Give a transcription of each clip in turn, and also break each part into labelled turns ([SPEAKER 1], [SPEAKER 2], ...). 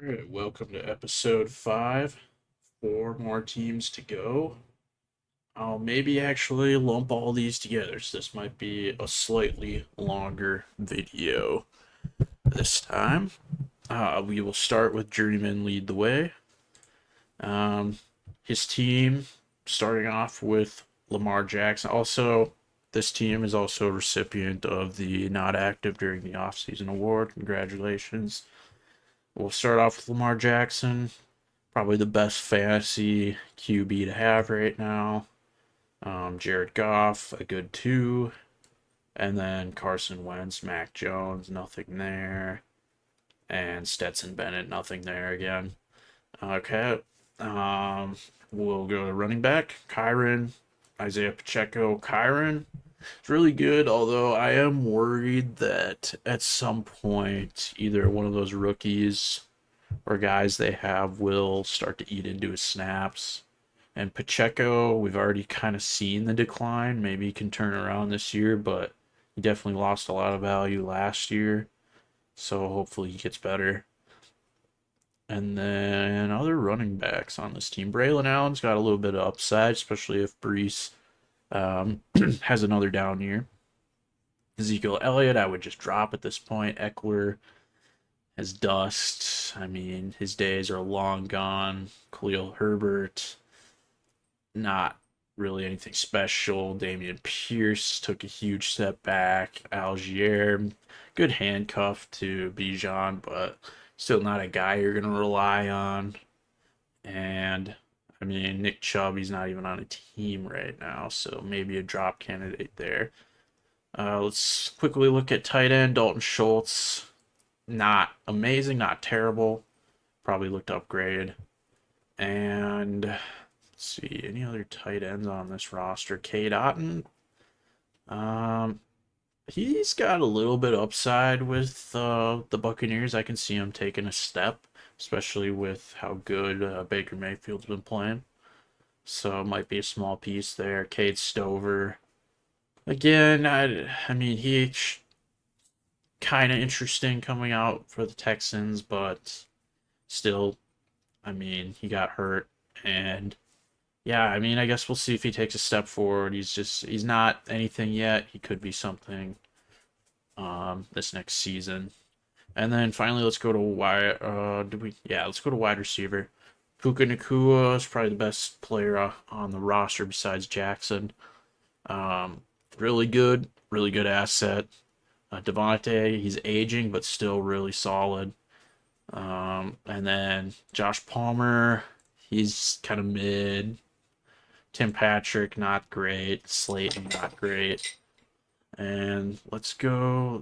[SPEAKER 1] All right, welcome to episode 5. 4 more teams to go. I'll maybe actually lump all these together, so this might be a slightly longer video this time. We will start with Journeyman lead the way. Um, his team, starting off with Lamar Jackson. Also, this team is also a recipient of the Not Active During the Offseason Award. Congratulations. We'll start off with Lamar Jackson. Probably the best fantasy QB to have right now. Jared Goff, a good 2. And then Carson Wentz, Mac Jones, nothing there. And Stetson Bennett, nothing there again. Okay. Um, we'll go to running back. Kyron, Isaiah Pacheco. Kyron is really good, although I am worried that at some point, either one of those rookies or guys they have will start to eat into his snaps. And Pacheco, we've already kind of seen the decline. Maybe he can turn around this year, but he definitely lost a lot of value last year. So hopefully he gets better. And then other running backs on this team. Braylon Allen's got a little bit of upside, especially if Brees has another down year. Ezekiel Elliott, I would just drop at this point. Eckler as dust. I mean, his days are long gone. Khalil Herbert, not really anything special. Damian Pierce took a huge step back. Algier, good handcuff to Bijan, but still not a guy you're going to rely on. And I mean, Nick Chubb, he's not even on a team right now, so maybe a drop candidate there. Let's quickly look at tight end Dalton Schultz. Not amazing, not terrible. Probably looked upgrade. And let's see, any other tight ends on this roster? Cade Otton. Um, he's got a little bit upside with the Buccaneers. I can see him taking a step, especially with how good Baker Mayfield's been playing. So it might be a small piece there. Cade Stover. Again, I mean, kind of interesting coming out for the Texans, but still, I mean, he got hurt. And yeah, I mean, I guess we'll see if he takes a step forward. He's not anything yet. He could be something this next season. And then finally, let's go to let's go to wide receiver. Puka Nakua is probably the best player on the roster besides Jackson. Um, really good asset. Devontae, he's aging but still really solid. And then Josh Palmer, he's kind of mid. Tim Patrick, not great. Slayton, not great. And let's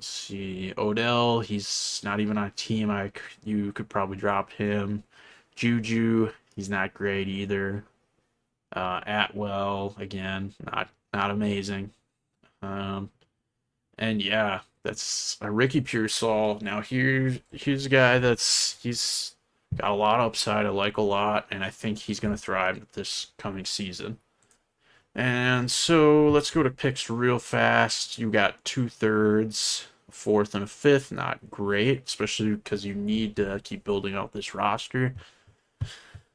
[SPEAKER 1] see. Odell, he's not even on a team. You could probably drop him. Juju, he's not great either. Atwell, again, not amazing. Um, and yeah, that's a Ricky Pearsall. Now here's a guy he's got a lot of upside. I like a lot, and I think he's gonna thrive this coming season. And so let's go to picks real fast. You got 2/3, a fourth, and a fifth. Not great, especially because you need to keep building out this roster.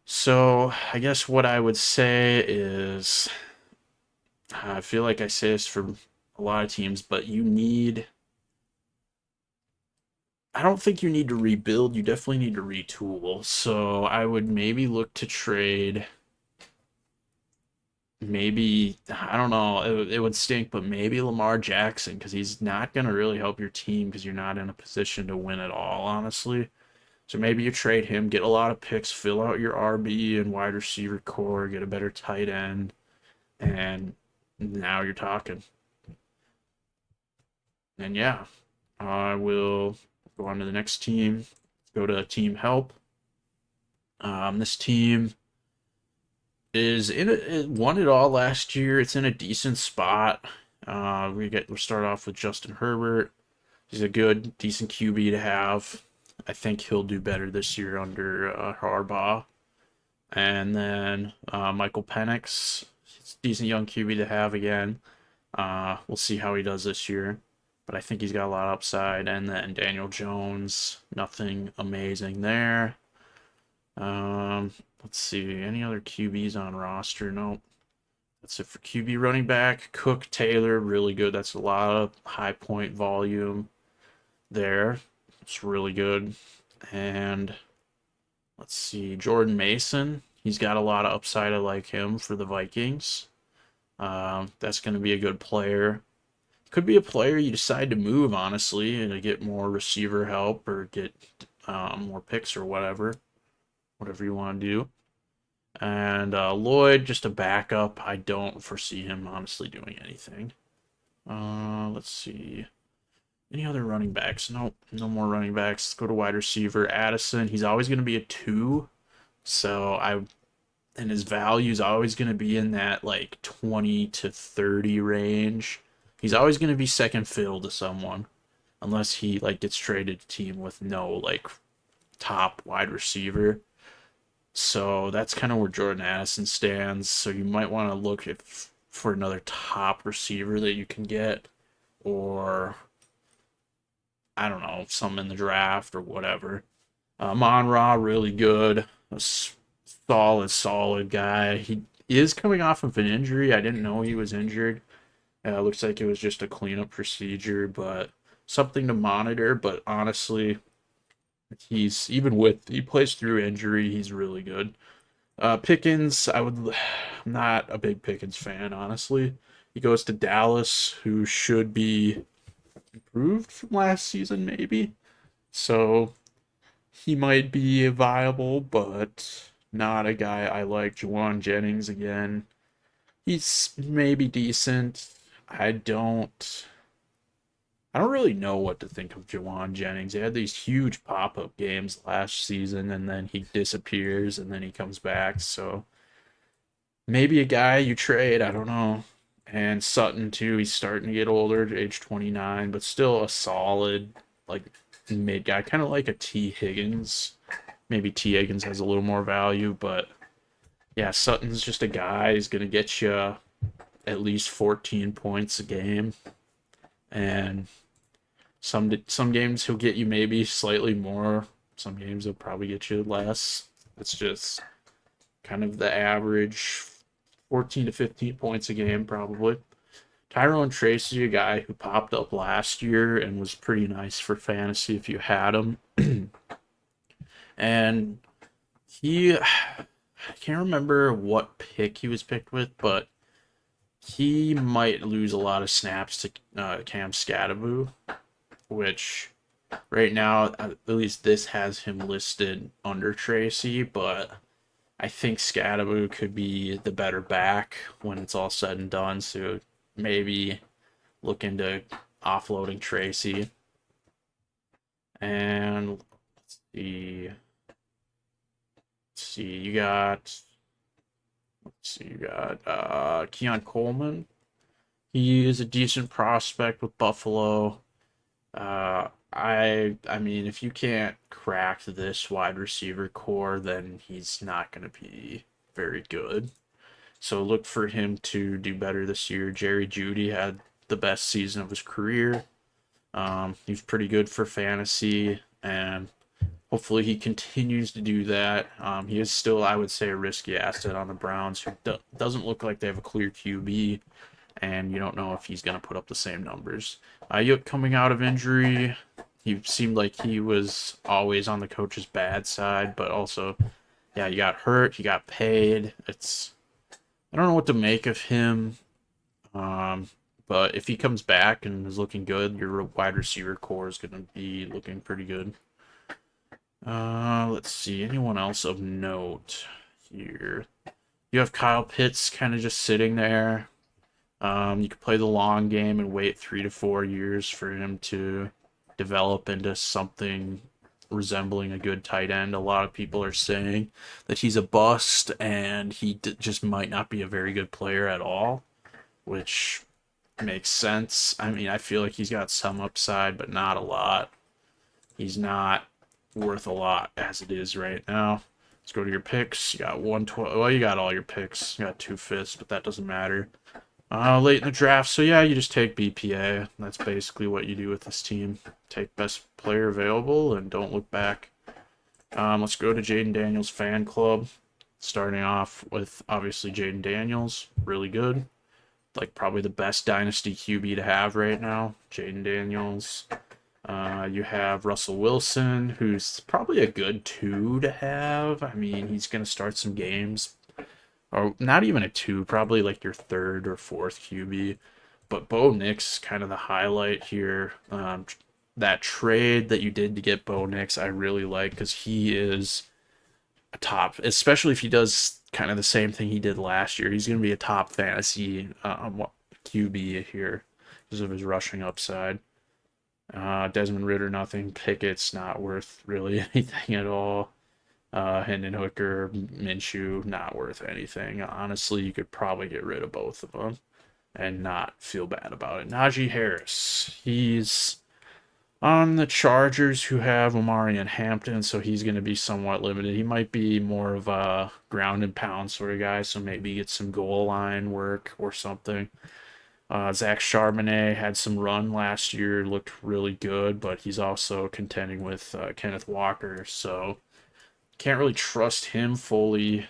[SPEAKER 1] So I guess what I would say is I feel like I say this for a lot of teams, but I don't think you need to rebuild. You definitely need to retool. So I would maybe look to trade. Maybe, I don't know, it would stink, but maybe Lamar Jackson, because he's not going to really help your team because you're not in a position to win at all, honestly. So maybe you trade him, get a lot of picks, fill out your RB and wide receiver core, get a better tight end, and now you're talking. And yeah, I will go on to the next team. Go to team help. This team is it won it all last year. It's in a decent spot. We start off with Justin Herbert. He's a good, decent QB to have. I think he'll do better this year under Harbaugh. And then Michael Penix, decent young QB to have again. We'll see how he does this year, but I think he's got a lot of upside. And then Daniel Jones, nothing amazing there. Let's see. Any other QBs on roster? Nope. That's it for QB. Running back. Cook, Taylor, really good. That's a lot of high point volume there. It's really good. And let's see. Jordan Mason. He's got a lot of upside. I like him for the Vikings. That's going to be a good player. Could be a player you decide to move, honestly, and to get more receiver help or get more picks or whatever you want to do. And Lloyd, just a backup. I don't foresee him honestly doing anything. Let's see. Any other running backs? Nope, no more running backs. Let's go to wide receiver. Addison, he's always going to be a 2. And his value is always going to be in that like 20 to 30 range. He's always going to be second fiddle to someone unless he like gets traded to a team with no like top wide receiver. So that's kind of where Jordan Addison stands. So you might want to look for another top receiver that you can get, or I don't know, some in the draft or whatever. Mon-Ra, really good. A solid guy. He is coming off of an injury. I didn't know he was injured. Looks like it was just a cleanup procedure, but something to monitor. But honestly, he plays through injury. He's really good. Pickens, I'm not a big Pickens fan, honestly. He goes to Dallas, who should be improved from last season, maybe. So he might be viable, but not a guy I like. Juwan Jennings again. He's maybe decent. I don't really know what to think of Juwan Jennings. He had these huge pop-up games last season, and then he disappears, and then he comes back. So maybe a guy you trade. I don't know. And Sutton too. He's starting to get older, age 29, but still a solid like mid guy, kind of like a T Higgins. Maybe T Higgins has a little more value, but yeah, Sutton's just a guy. He's gonna get you at least 14 points a game, and some games he'll get you maybe slightly more. Some games he'll probably get you less. It's just kind of the average 14 to 15 points a game, probably. Tyrone Tracy, a guy who popped up last year and was pretty nice for fantasy if you had him. And I can't remember what pick he was picked with, but he might lose a lot of snaps to Cam Scatteraboo, which right now, at least this has him listed under Tracy, but I think Scatteraboo could be the better back when it's all said and done. So maybe look into offloading Tracy. And you got Keon Coleman. He is a decent prospect with Buffalo. I mean, if you can't crack this wide receiver core, then he's not going to be very good. So look for him to do better this year. Jerry Jeudy had the best season of his career. He's pretty good for fantasy, and hopefully he continues to do that. He is still, I would say, a risky asset on the Browns, who doesn't look like they have a clear QB, and you don't know if he's going to put up the same numbers. Ayuk coming out of injury, he seemed like he was always on the coach's bad side, but also, yeah, he got hurt, he got paid. I don't know what to make of him, but if he comes back and is looking good, your wide receiver core is going to be looking pretty good. Let's see, anyone else of note here? You have Kyle Pitts kind of just sitting there. You could play the long game and wait 3 to 4 years for him to develop into something resembling a good tight end. A lot of people are saying that he's a bust and he just might not be a very good player at all, which makes sense. I mean, I feel like he's got some upside, but not a lot. He's not worth a lot as it is right now. Let's go to your picks. You got 112. Well, you got all your picks. You got 2 fifths, but that doesn't matter. Late in the draft, so yeah, you just take BPA. That's basically what you do with this team. Take best player available and don't look back. Let's go to Jaden Daniels fan club. Starting off with obviously Jaden Daniels, really good. Like probably the best dynasty QB to have right now. Jaden Daniels. You have Russell Wilson, who's probably a good two to have. I mean, he's going to start some games. Or not even a two, probably like your third or fourth QB. But Bo Nix kind of the highlight here. That trade that you did to get Bo Nix, I really like because he is a top, especially if he does kind of the same thing he did last year. He's going to be a top fantasy QB here because of his rushing upside. Desmond Ritter, nothing. Pickett's not worth really anything at all. Hendon Hooker, Minshew, not worth anything. Honestly, you could probably get rid of both of them and not feel bad about it. Najee Harris, he's on the Chargers, who have Omari and Hampton, so he's going to be somewhat limited. He might be more of a ground and pound sort of guy, so maybe get some goal line work or something. Zach Charbonnet had some run last year, looked really good, but he's also contending with Kenneth Walker, so can't really trust him fully.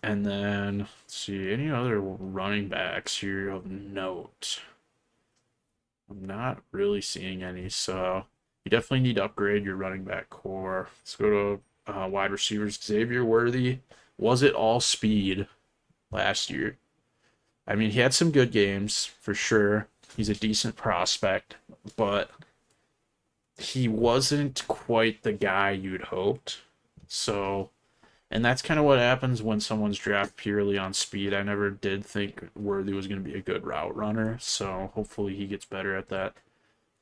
[SPEAKER 1] And then, let's see, any other running backs here of note? I'm not really seeing any, so you definitely need to upgrade your running back core. Let's go to wide receivers. Xavier Worthy, was it all speed last year? I mean, he had some good games for sure. He's a decent prospect, but he wasn't quite the guy you'd hoped. So, and that's kind of what happens when someone's drafted purely on speed. I never did think Worthy was going to be a good route runner, so hopefully he gets better at that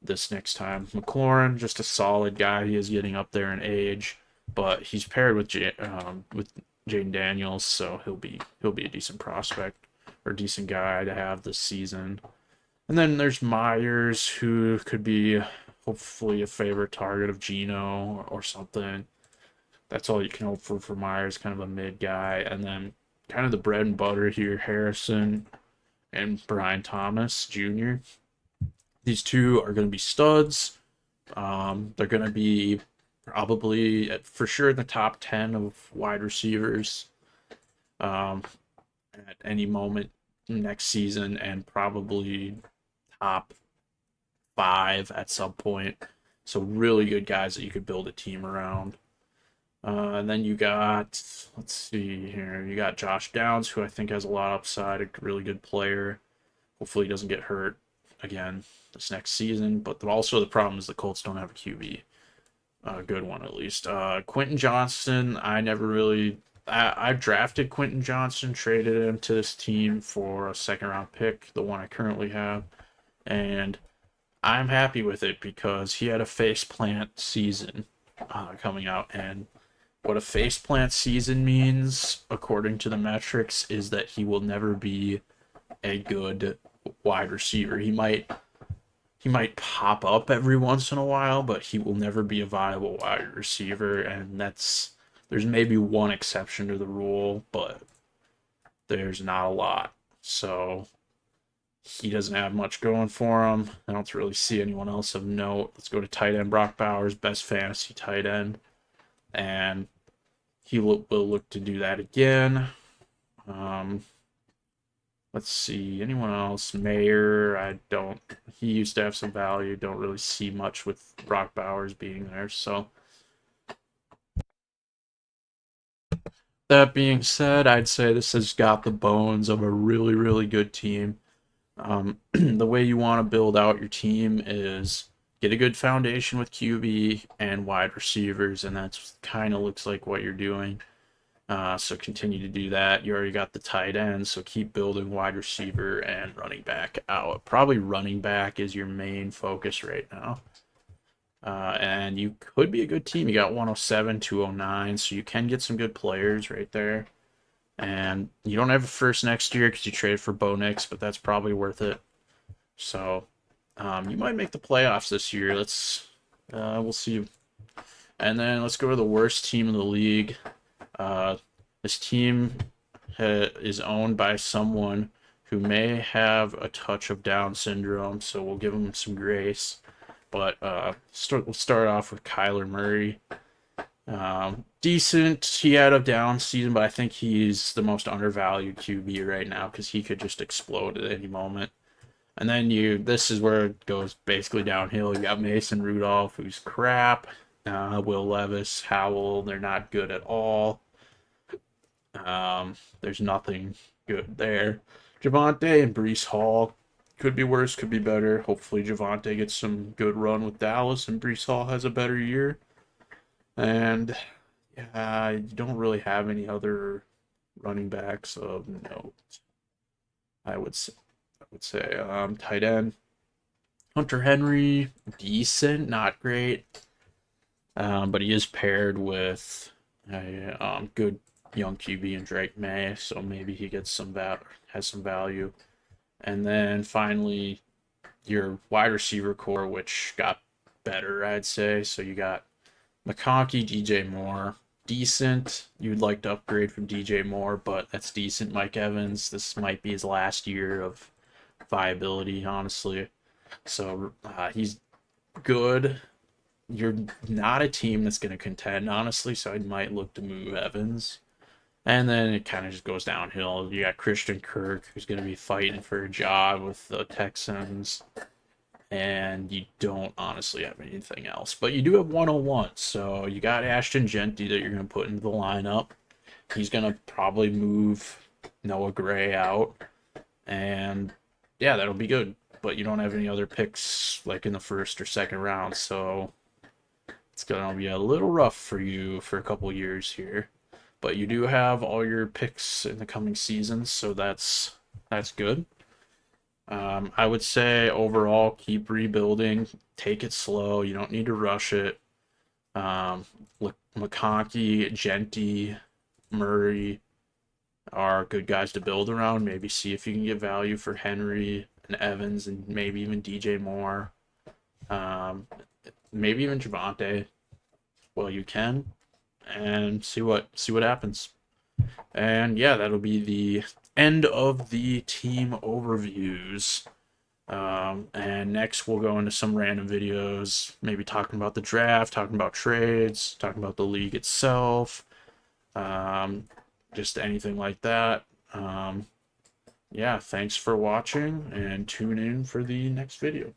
[SPEAKER 1] this next time. McLaurin, just a solid guy. He is getting up there in age, but he's paired with Jaden Daniels, so he'll be a decent prospect or decent guy to have this season. And then there's Myers, who could be hopefully a favorite target of Geno or something. That's all you can hope for Myers, kind of a mid guy. And then kind of the bread and butter here, Harrison and Brian Thomas Jr. These two are going to be studs. They're going to be probably for sure in the top 10 of wide receivers at any moment next season, and probably top 5 at some point. So really good guys that you could build a team around. And then you got, let's see here, you got Josh Downs, who I think has a lot of upside, a really good player. Hopefully he doesn't get hurt again this next season. But also the problem is the Colts don't have a QB. A good one, at least. Quentin Johnston, I drafted Quentin Johnston, traded him to this team for a second-round pick, the one I currently have. And I'm happy with it because he had a faceplant season coming out, and what a faceplant season means, according to the metrics, is that he will never be a good wide receiver. He might pop up every once in a while, but he will never be a viable wide receiver, and there's maybe one exception to the rule, but there's not a lot. So he doesn't have much going for him. I don't really see anyone else of note. Let's go to tight end. Brock Bowers, best fantasy tight end, and he will look to do that again. Let's see, anyone else? Mayer, he used to have some value. Don't really see much with Brock Bowers being there. So that being said, I'd say this has got the bones of a really, really good team. The way you want to build out your team is get a good foundation with QB and wide receivers, and that's kind of looks like what you're doing. So continue to do that. You already got the tight end, so keep building wide receiver and running back out. Probably running back is your main focus right now. And you could be a good team. You got 107, 209, so you can get some good players right there. And you don't have a first next year because you traded for Bo Nix, but that's probably worth it. So you might make the playoffs this year. We'll see. And then let's go to the worst team in the league. This team is owned by someone who may have a touch of Down syndrome, so we'll give him some grace. But we'll start off with Kyler Murray. Decent. He had a down season, but I think he's the most undervalued QB right now because he could just explode at any moment. And then this is where it goes basically downhill. You got Mason Rudolph, who's crap. Will Levis, Howell, they're not good at all. There's nothing good there. Javonte and Brees Hall could be worse, could be better. Hopefully, Javonte gets some good run with Dallas and Brees Hall has a better year. And yeah, you don't really have any other running backs of note. I would say, tight end Hunter Henry, decent, not great, but he is paired with a good young QB in Drake May, so maybe he gets has some value. And then finally, your wide receiver core, which got better, I'd say. So you got McConkey, DJ Moore, decent. You'd like to upgrade from DJ Moore, but that's decent. Mike Evans, this might be his last year of viability, honestly. So he's good. You're not a team that's going to contend, honestly, so I might look to move Evans. And then it kind of just goes downhill. You got Christian Kirk, who's going to be fighting for a job with the Texans. And you don't honestly have anything else. But you do have 101. So you got Ashton Genty that you're going to put into the lineup. He's going to probably move Noah Gray out. And yeah, that'll be good. But you don't have any other picks like in the first or second round. So it's going to be a little rough for you for a couple years here. But you do have all your picks in the coming seasons, so that's good. I would say overall, keep rebuilding. Take it slow. You don't need to rush it. Look, McConkey, Genty, Murray are good guys to build around. Maybe see if you can get value for Henry and Evans and maybe even DJ Moore. Maybe even Javonte. Well, you can. And see what happens. And yeah, that'll be the end of the team overviews. And next we'll go into some random videos, maybe talking about the draft, talking about trades, talking about the league itself, just anything like that. Yeah, thanks for watching and tune in for the next video.